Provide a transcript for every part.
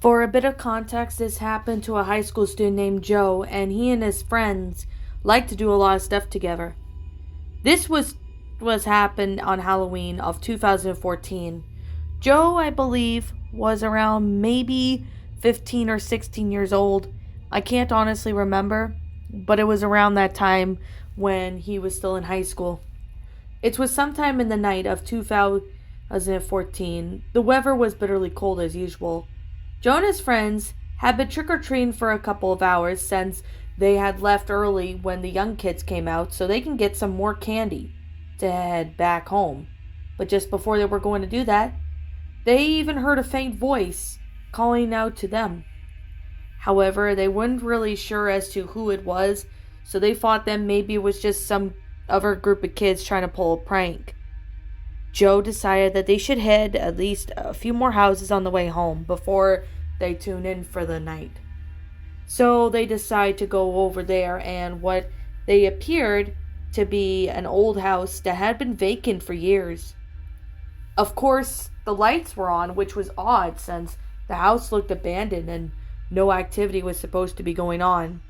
For a bit of context, this happened to a high school student named Joe, and he and his friends like to do a lot of stuff together. This was happened on Halloween of 2014. Joe, I believe, was around maybe 15 or 16 years old. I can't honestly remember, but it was around that time when he was still in high school. It was sometime in the night of 2014. The weather was bitterly cold as usual. Joe and his friends had been trick or treating for a couple of hours since they had left early when the young kids came out so they can get some more candy to head back home. But just before they were going to do that, they even heard a faint voice calling out to them. However, they weren't really sure as to who it was, so they thought that maybe it was just some other group of kids trying to pull a prank. Joe decided that they should head at least a few more houses on the way home before they tune in for the night. So they decide to go over there, and what they appeared to be an old house that had been vacant for years. Of course, the lights were on, which was odd since the house looked abandoned and no activity was supposed to be going on.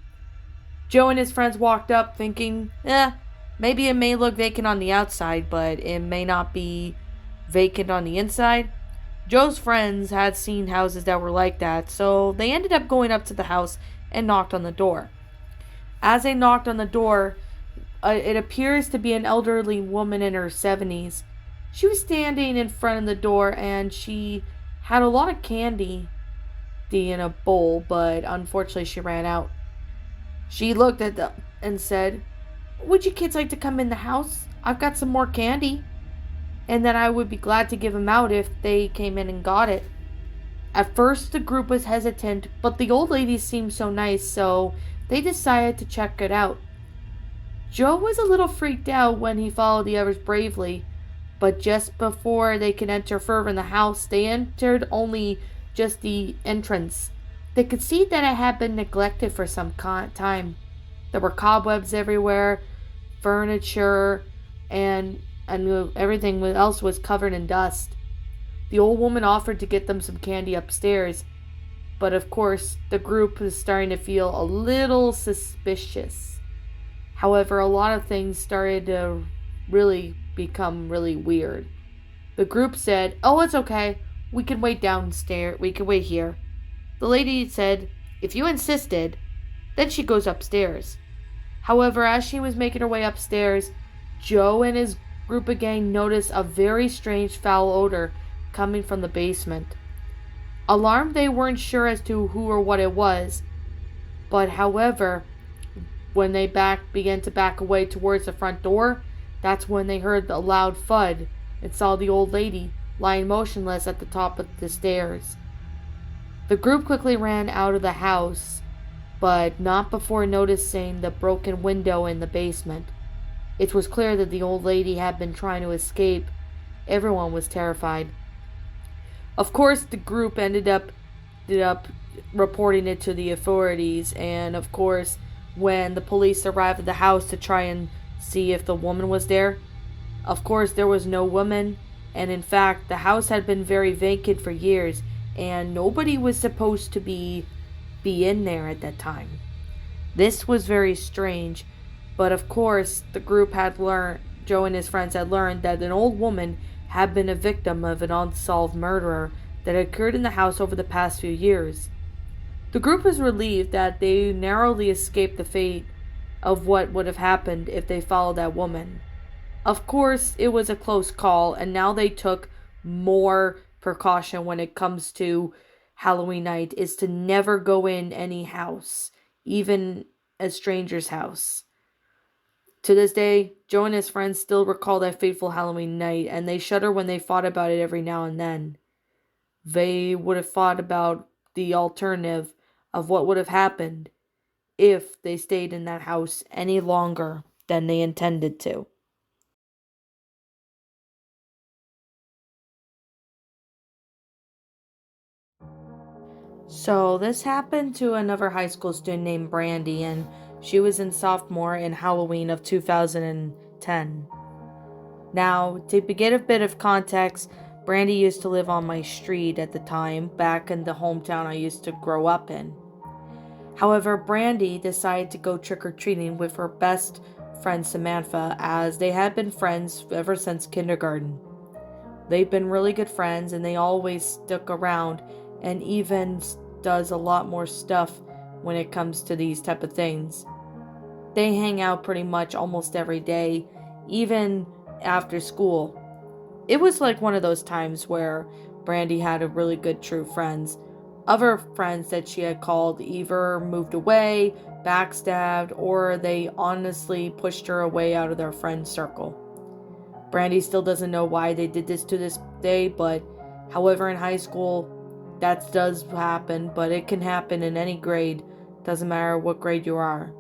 Joe and his friends walked up thinking, maybe it may look vacant on the outside, but it may not be vacant on the inside. Joe's friends had seen houses that were like that, so they ended up going up to the house and knocked on the door. As they knocked on the door, it appears to be an elderly woman in her 70s. She was standing in front of the door and she had a lot of candy in a bowl, but unfortunately she ran out. She looked at them and said, "Would you kids like to come in the house? I've got some more candy." And that I would be glad to give them out if they came in and got it. At first, the group was hesitant, but the old lady seemed so nice, so they decided to check it out. Joe was a little freaked out when he followed the others bravely, but just before they could enter further in the house, they entered only just the entrance. They could see that it had been neglected for some time. There were cobwebs everywhere, furniture, and everything else was covered in dust. The old woman offered to get them some candy upstairs, but of course, the group was starting to feel a little suspicious. However, a lot of things started to really become really weird. The group said, "Oh, it's okay. We can wait downstairs. We can wait here." The lady said, "If you insisted." Then she goes upstairs. However, as she was making her way upstairs, Joe and his group of gang noticed a very strange foul odor coming from the basement. Alarmed, they weren't sure as to who or what it was, but however, when they began to back away towards the front door, that's when they heard a loud thud and saw the old lady lying motionless at the top of the stairs. The group quickly ran out of the house, but not before noticing the broken window in the basement. It was clear that the old lady had been trying to escape. Everyone was terrified. Of course, the group ended up reporting it to the authorities, and of course, when the police arrived at the house to try and see if the woman was there, of course, there was no woman, and in fact, the house had been very vacant for years, and nobody was supposed to be in there at that time. This was very strange, but of course, the group had learned, Joe and his friends had learned that an old woman had been a victim of an unsolved murder that occurred in the house over the past few years. The group was relieved that they narrowly escaped the fate of what would have happened if they followed that woman. Of course, it was a close call, and now they took more precaution when it comes to Halloween night, is to never go in any house, even a stranger's house. To this day, Joe and his friends still recall that fateful Halloween night, and they shudder when they thought about it every now and then. They would have thought about the alternative of what would have happened if they stayed in that house any longer than they intended to. So this happened to another high school student named Brandy, and she was in sophomore in Halloween of 2010. Now, to get a bit of context, Brandy used to live on my street at the time, back in the hometown I used to grow up in. However, Brandy decided to go trick-or-treating with her best friend Samantha, as they had been friends ever since kindergarten. They've been really good friends, and they always stuck around, and even does a lot more stuff when it comes to these type of things. They hang out pretty much almost every day, even after school. It was like one of those times where Brandy had a really good true friends. Other friends that she had called either moved away, backstabbed, or they honestly pushed her away out of their friend circle. Brandy still doesn't know why they did this to this day, but however, in high school, that does happen, but it can happen in any grade. Doesn't matter what grade you are.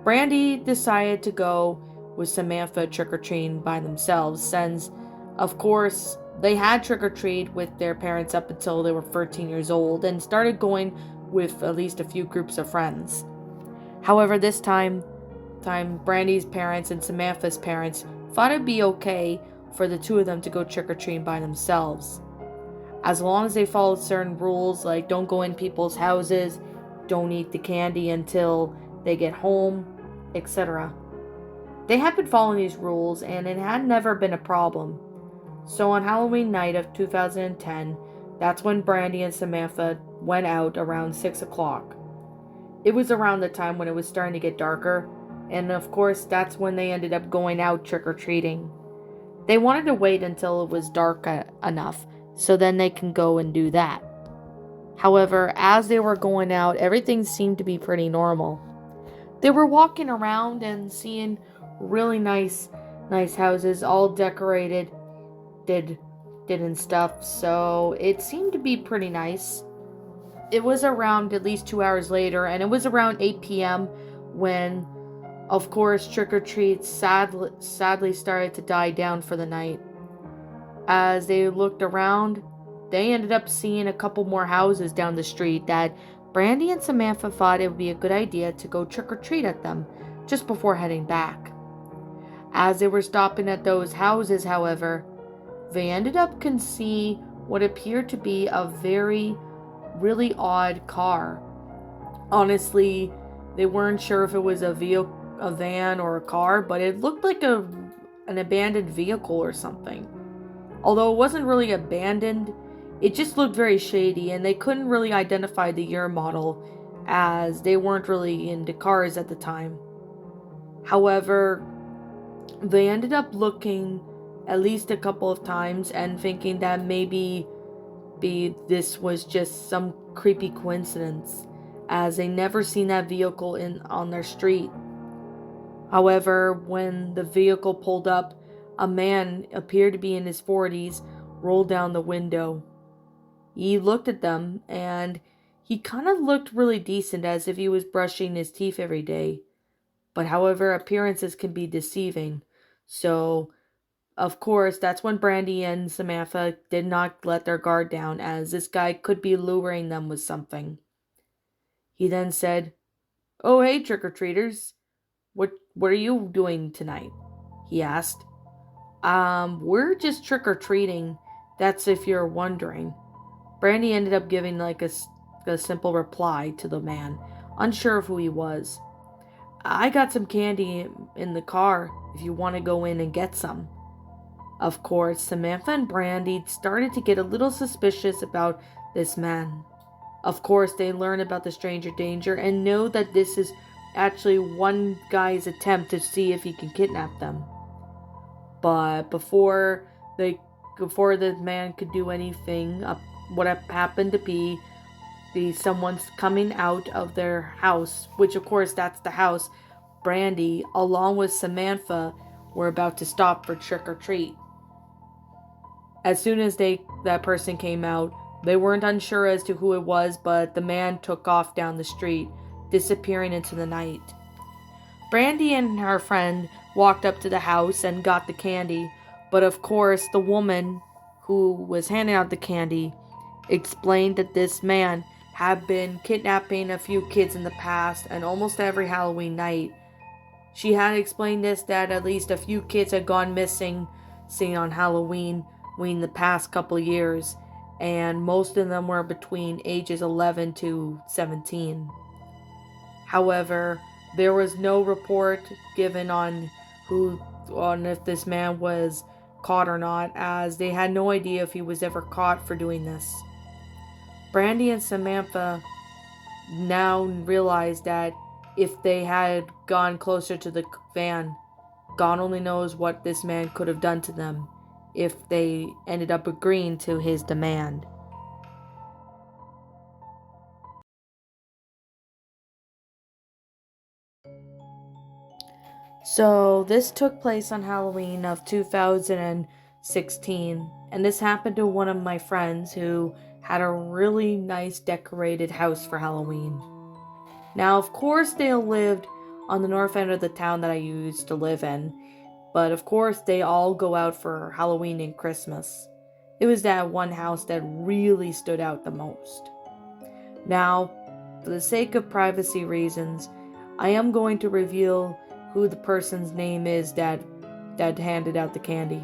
Brandy decided to go with Samantha trick-or-treating by themselves, since, of course, they had trick-or-treat with their parents up until they were 13 years old, and started going with at least a few groups of friends. However, this time Brandy's parents and Samantha's parents thought it'd be okay for the two of them to go trick-or-treating by themselves, as long as they followed certain rules, like don't go in people's houses, don't eat the candy until they get home, etc. They had been following these rules, and it had never been a problem. So on Halloween night of 2010, that's when Brandy and Samantha went out around 6 o'clock. It was around the time when it was starting to get darker, and of course that's when they ended up going out trick-or-treating. They wanted to wait until it was dark enough, so then they can go and do that. However, as they were going out, everything seemed to be pretty normal. They were walking around and seeing really nice houses, all decorated, did and stuff, so it seemed to be pretty nice. It was around at least 2 hours later, and it was around 8 p.m. when, of course, trick-or-treats sadly started to die down for the night. As they looked around, they ended up seeing a couple more houses down the street that Brandy and Samantha thought it would be a good idea to go trick-or-treat at them just before heading back. As they were stopping at those houses, however, they ended up can see what appeared to be a really odd car. Honestly, they weren't sure if it was a van or a car, but it looked like an abandoned vehicle or something. Although it wasn't really abandoned, it just looked very shady, and they couldn't really identify the year model, as they weren't really into cars at the time. However, they ended up looking at least a couple of times and thinking that maybe this was just some creepy coincidence, as they never seen that vehicle on their street. However, when the vehicle pulled up, a man appeared to be in his 40s rolled down the window. He looked at them, and he kind of looked really decent, as if he was brushing his teeth every day. But however, appearances can be deceiving, so of course, that's when Brandy and Samantha did not let their guard down, as this guy could be luring them with something. He then said, "Oh, hey, trick-or-treaters. What are you doing tonight?" he asked. We're just trick-or-treating. That's if you're wondering." Brandy ended up giving like a simple reply to the man, unsure of who he was. "I got some candy in the car if you want to go in and get some." Of course, Samantha and Brandy started to get a little suspicious about this man. Of course, they learn about the stranger danger and know that this is actually one guy's attempt to see if he can kidnap them. But before the man could do anything, what happened to be someone's coming out of their house, which of course that's the house Brandy, along with Samantha, were about to stop for trick-or-treat. As soon as that person came out, they weren't unsure as to who it was, but the man took off down the street, disappearing into the night. Brandy and her friend walked up to the house and got the candy, but of course the woman who was handing out the candy explained that this man had been kidnapping a few kids in the past, and almost every Halloween night. She had explained this, that at least a few kids had gone missing, seen on Halloween, in the past couple years, and most of them were between ages 11 to 17. However, there was no report given on if this man was caught or not, as they had no idea if he was ever caught for doing this. Brandy and Samantha now realize that if they had gone closer to the van, God only knows what this man could have done to them if they ended up agreeing to his demand. So this took place on Halloween of 2016, and this happened to one of my friends who had a really nice decorated house for Halloween. Now, of course, they lived on the north end of the town that I used to live in, but of course, they all go out for Halloween and Christmas. It was that one house that really stood out the most. Now, for the sake of privacy reasons, I am going to reveal who the person's name is that handed out the candy.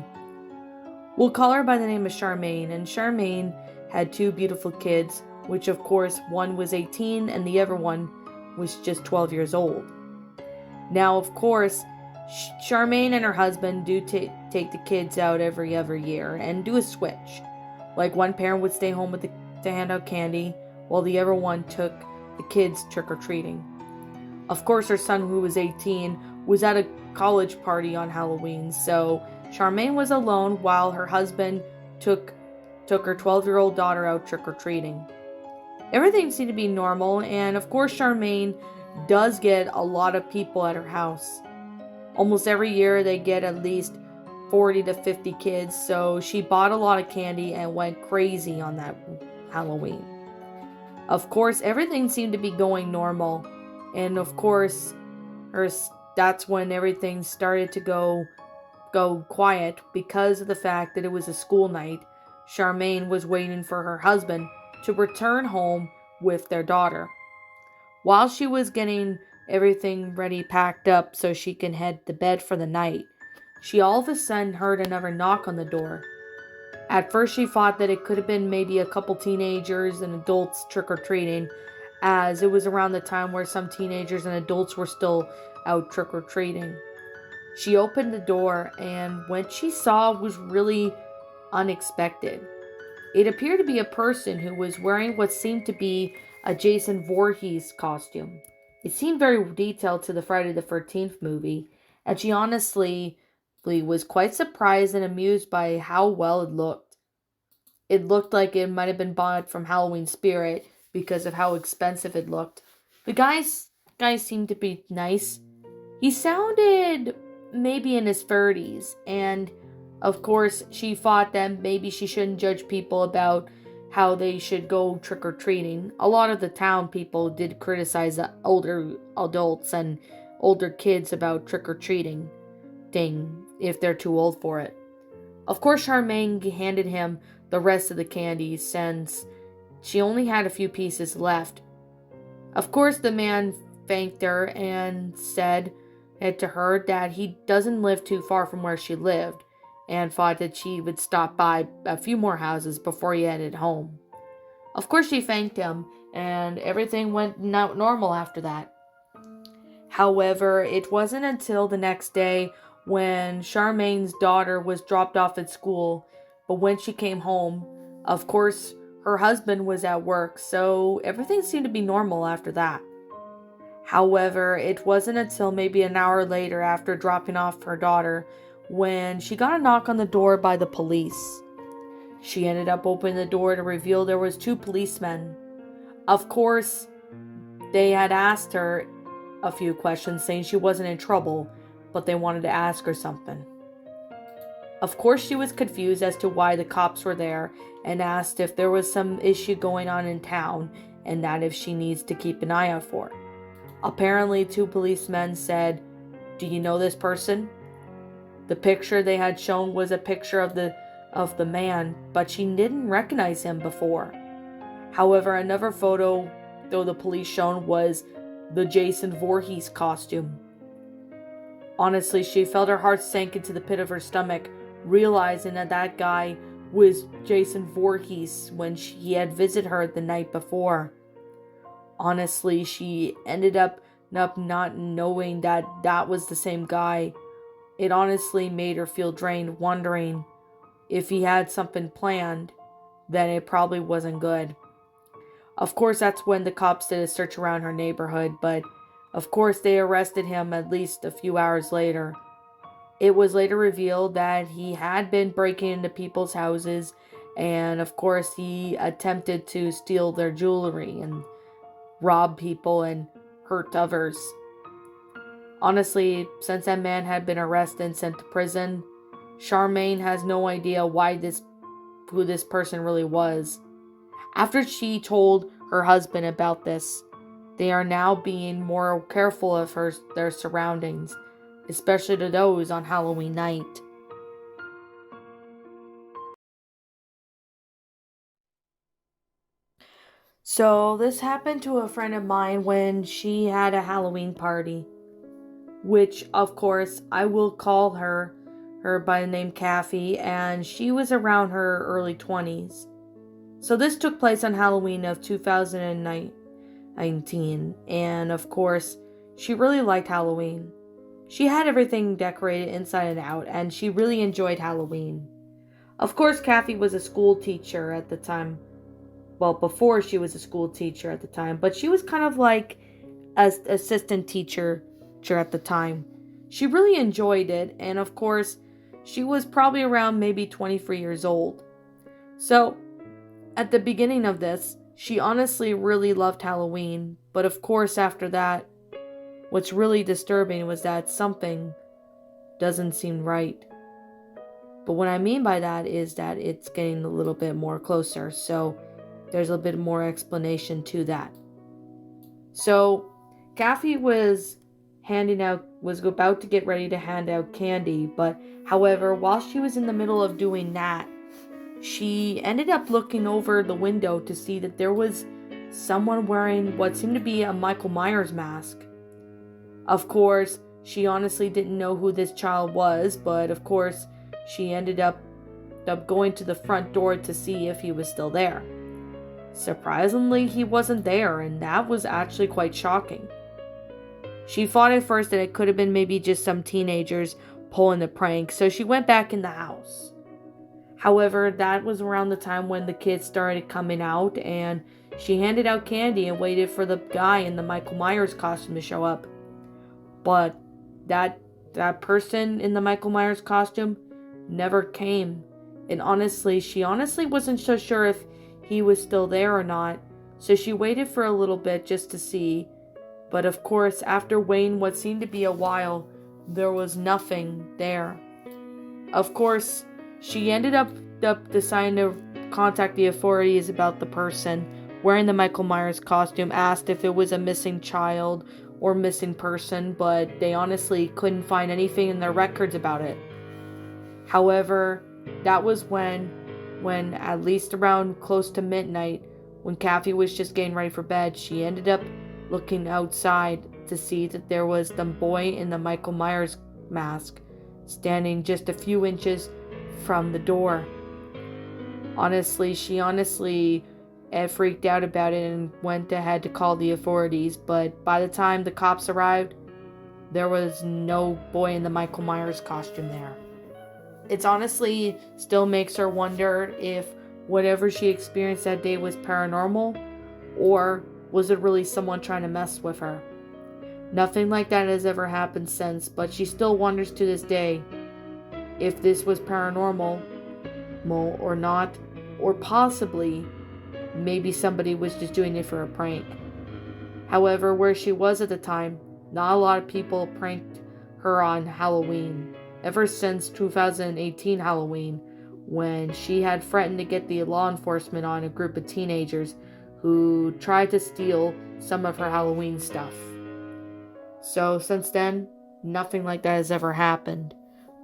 We'll call her by the name of Charmaine, and Charmaine had two beautiful kids, which of course one was 18 and the other one was just 12 years old. Now, of course, Charmaine and her husband do take the kids out every other year and do a switch. Like one parent would stay home to hand out candy, while the other one took the kids trick-or-treating. Of course, her son, who was 18, was at a college party on Halloween, so Charmaine was alone while her husband took her 12-year-old daughter out trick-or-treating. Everything seemed to be normal, and of course Charmaine does get a lot of people at her house. Almost every year they get at least 40 to 50 kids, so she bought a lot of candy and went crazy on that Halloween. Of course, everything seemed to be going normal, and of course, that's when everything started to go quiet because of the fact that it was a school night. Charmaine was waiting for her husband to return home with their daughter. While she was getting everything ready, packed up so she can head to bed for the night, she all of a sudden heard another knock on the door. At first she thought that it could have been maybe a couple teenagers and adults trick-or-treating, as it was around the time where some teenagers and adults were still out trick-or-treating. She opened the door, and what she saw was really unexpected. It appeared to be a person who was wearing what seemed to be a Jason Voorhees costume. It seemed very detailed to the Friday the 13th movie, and she honestly was quite surprised and amused by how well it looked. It looked like it might have been bought from Halloween Spirit because of how expensive it looked. The guy seemed to be nice. He sounded maybe in his 30s, and of course she thought that maybe she shouldn't judge people about how they should go trick-or-treating. A lot of the town people did criticize the older adults and older kids about trick-or-treating if they're too old for it. Of course, Charmaine handed him the rest of the candy since she only had a few pieces left. Of course, the man thanked her and said to her that he doesn't live too far from where she lived, and thought that she would stop by a few more houses before he headed home. Of course, she thanked him, and everything went normal after that. However, it wasn't until the next day when Charmaine's daughter was dropped off at school, but when she came home, of course, her husband was at work, so everything seemed to be normal after that. However, it wasn't until maybe an hour later after dropping off her daughter when she got a knock on the door by the police. She ended up opening the door to reveal there was two policemen. Of course, they had asked her a few questions saying she wasn't in trouble, but they wanted to ask her something. Of course, she was confused as to why the cops were there and asked if there was some issue going on in town and that if she needs to keep an eye out for it. Apparently, two policemen said, "Do you know this person?" The picture they had shown was a picture of the man, but she didn't recognize him before. However, another photo, though the police shown, was the Jason Voorhees costume. Honestly, she felt her heart sank into the pit of her stomach, realizing that guy was Jason Voorhees when he had visited her the night before. Honestly, she ended up not knowing that that was the same guy. It honestly made her feel drained, wondering if he had something planned, then it probably wasn't good. Of course, that's when the cops did a search around her neighborhood, but of course they arrested him at least a few hours later. It was later revealed that he had been breaking into people's houses, and of course he attempted to steal their jewelry and rob people and hurt others. Honestly, since that man had been arrested and sent to prison, Charmaine has no idea who this person really was. After she told her husband about this, they are now being more careful of their surroundings, especially to those on Halloween night. So this happened to a friend of mine when she had a Halloween party, which of course I will call her by the name Kathy, and she was around her early 20s. So this took place on Halloween of 2019, and of course, she really liked Halloween. She had everything decorated inside and out, and she really enjoyed Halloween. Of course, Kathy was a school teacher at the time. Well, before she was a school teacher at the time, but she was kind of like an assistant teacher at the time. She really enjoyed it, and of course, she was probably around maybe 23 years old. So, at the beginning of this, she honestly really loved Halloween, but of course after that, what's really disturbing was that something doesn't seem right. But what I mean by that is that it's getting a little bit more closer, so there's a bit more explanation to that. So, Kathy was about to get ready to hand out candy, but however, while she was in the middle of doing that, she ended up looking over the window to see that there was someone wearing what seemed to be a Michael Myers mask. Of course, she honestly didn't know who this child was, but of course, she ended up going to the front door to see if he was still there. Surprisingly, he wasn't there, and that was actually quite shocking. She thought at first that it could have been maybe just some teenagers pulling the prank, so she went back in the house. However, that was around the time when the kids started coming out, and she handed out candy and waited for the guy in the Michael Myers costume to show up. But that person in the Michael Myers costume never came. And she honestly wasn't so sure if he was still there or not, so she waited for a little bit just to see. But of course, after waiting what seemed to be a while, there was nothing there. Of course, she ended up deciding to contact the authorities about the person wearing the Michael Myers costume, asked if it was a missing child or missing person, but they honestly couldn't find anything in their records about it. However, that was when at least around close to midnight, when Kathy was just getting ready for bed, she ended up looking outside to see that there was the boy in the Michael Myers mask standing just a few inches from the door. She freaked out about it and went ahead to call the authorities, but by the time the cops arrived, there was no boy in the Michael Myers costume there. It honestly still makes her wonder if whatever she experienced that day was paranormal, or was it really someone trying to mess with her? Nothing like that has ever happened since, but she still wonders to this day if this was paranormal or not, or possibly maybe somebody was just doing it for a prank. However, where she was at the time, not a lot of people pranked her on Halloween, ever since 2018 Halloween, when she had threatened to get the law enforcement on a group of teenagers who tried to steal some of her Halloween stuff. So since then, nothing like that has ever happened.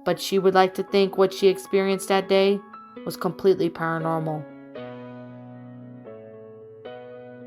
But she would like to think what she experienced that day was completely paranormal.